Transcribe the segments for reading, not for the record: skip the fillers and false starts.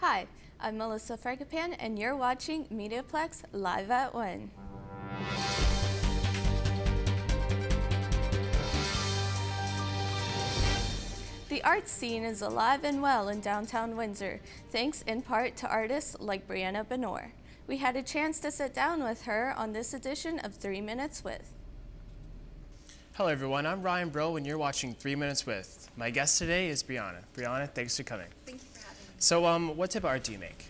Hi, I'm Melissa Fregagpan, and you're watching MediaPlex Live at 1. The art scene is alive and well in downtown Windsor, thanks in part to artists like Brianna Benor. We had a chance to sit down with her on this edition of 3 Minutes With. Hello everyone, I'm Ryan Bro and you're watching 3 Minutes With. My guest today is Brianna. Brianna, thanks for coming. Thank you for having me. So what type of art do you make?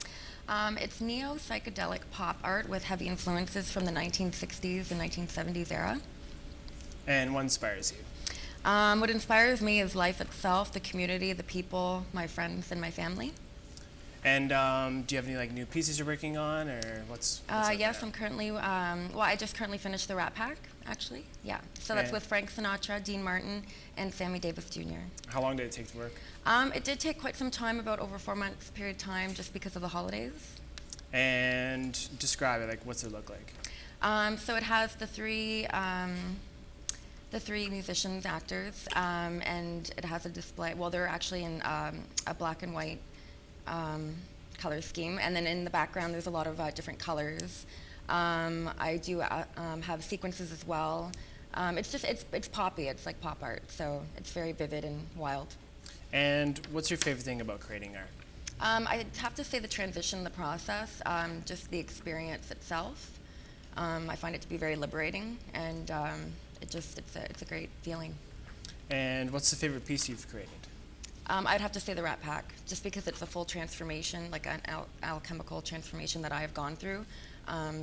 It's neo-psychedelic pop art with heavy influences from the 1960s and 1970s era. And what inspires you? What inspires me is life itself, the community, the people, my friends, and my family. And do you have any new pieces you're working on, or what's yes, I'm currently, I just currently finished the Rat Pack, actually. Yeah, so that's with Frank Sinatra, Dean Martin, and Sammy Davis Jr. How long did it take to work? It did take quite some time, about over 4 months period of time, just because of the holidays. And describe it, what's it look like? So it has the three musicians, actors, and it has a display. Well, they're actually in a black and white color scheme, and then in the background there's a lot of different colors. I do have sequences as well. It's poppy. It's like pop art, so it's very vivid and wild. And what's your favorite thing about creating art? I'd have to say the transition, the process, just the experience itself. I find it to be very liberating, and it's a great feeling. And what's the favorite piece you've created? I'd have to say the Rat Pack, just because it's a full transformation, like an alchemical transformation that I have gone through.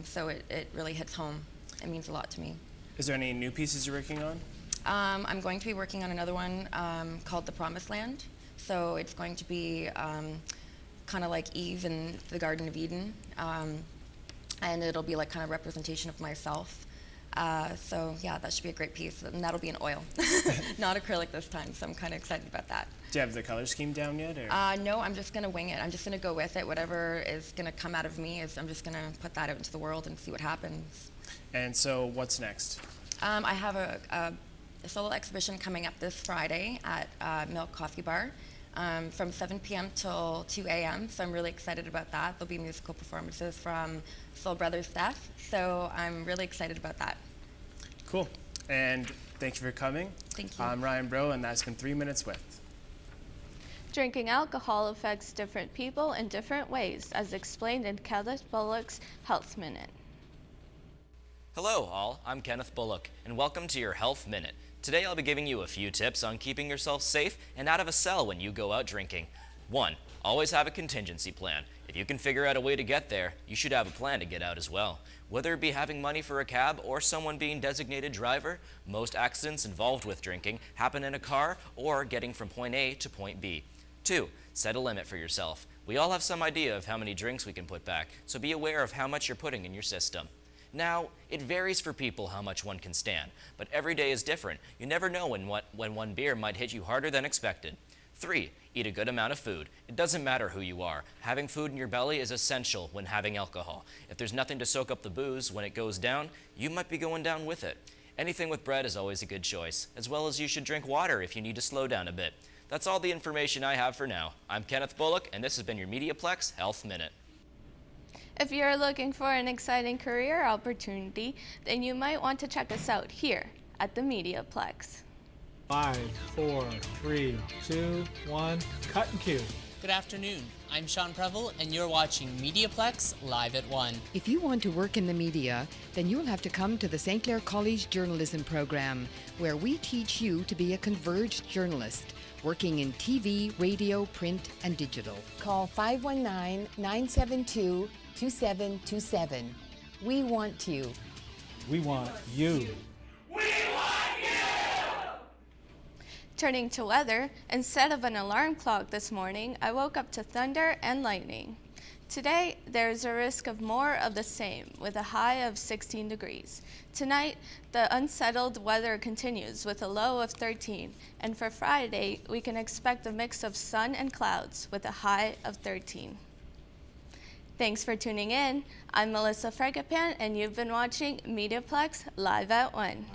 So it really hits home. It means a lot to me. Is there any new pieces you're working on? I'm going to be working on another one called The Promised Land. So it's going to be kind of like Eve in the Garden of Eden. And it'll be like kind of representation of myself. So yeah, that should be a great piece, and that'll be in oil, not acrylic this time, so I'm kind of excited about that. Do you have the color scheme down yet? Or? No, I'm just going to wing it. I'm just going to go with it. Whatever is going to come out of me, I'm just going to put that out into the world and see what happens. And so what's next? I have a solo exhibition coming up this Friday at Milk Coffee Bar from 7 p.m. till 2 a.m., so I'm really excited about that. There'll be musical performances from Soul Brothers Steph, so I'm really excited about that. Cool. And thank you for coming. Thank you. I'm Ryan Bro, and that's been 3 Minutes With. Drinking alcohol affects different people in different ways, as explained in Kenneth Bullock's Health Minute. Hello all, I'm Kenneth Bullock, and welcome to your Health Minute. Today I'll be giving you a few tips on keeping yourself safe and out of a cell when you go out drinking. 1. Always have a contingency plan. If you can figure out a way to get there, you should have a plan to get out as well. Whether it be having money for a cab or someone being designated driver, most accidents involved with drinking happen in a car or getting from point A to point B. 2. Set a limit for yourself. We all have some idea of how many drinks we can put back, so be aware of how much you're putting in your system. Now, it varies for people how much one can stand, but every day is different. You never know when one beer might hit you harder than expected. 3. Eat a good amount of food. It doesn't matter who you are. Having food in your belly is essential when having alcohol. If there's nothing to soak up the booze when it goes down, you might be going down with it. Anything with bread is always a good choice, as well as you should drink water if you need to slow down a bit. That's all the information I have for now. I'm Kenneth Bullock, and this has been your MediaPlex Health Minute. If you're looking for an exciting career opportunity, then you might want to check us out here at the MediaPlex. 5, 4, 3, 2, 1, cut and cue. Good afternoon. I'm Sean Preble, and you're watching MediaPlex Live at 1. If you want to work in the media, then you'll have to come to the St. Clair College Journalism Program, where we teach you to be a converged journalist, working in TV, radio, print, and digital. Call 519-972-2727. We want you. We want you. Turning to weather, instead of an alarm clock this morning, I woke up to thunder and lightning. Today, there's a risk of more of the same, with a high of 16 degrees. Tonight, the unsettled weather continues with a low of 13, and for Friday, we can expect a mix of sun and clouds with a high of 13. Thanks for tuning in. I'm Melissa Fregagpan, and you've been watching MediaPlex Live at 1.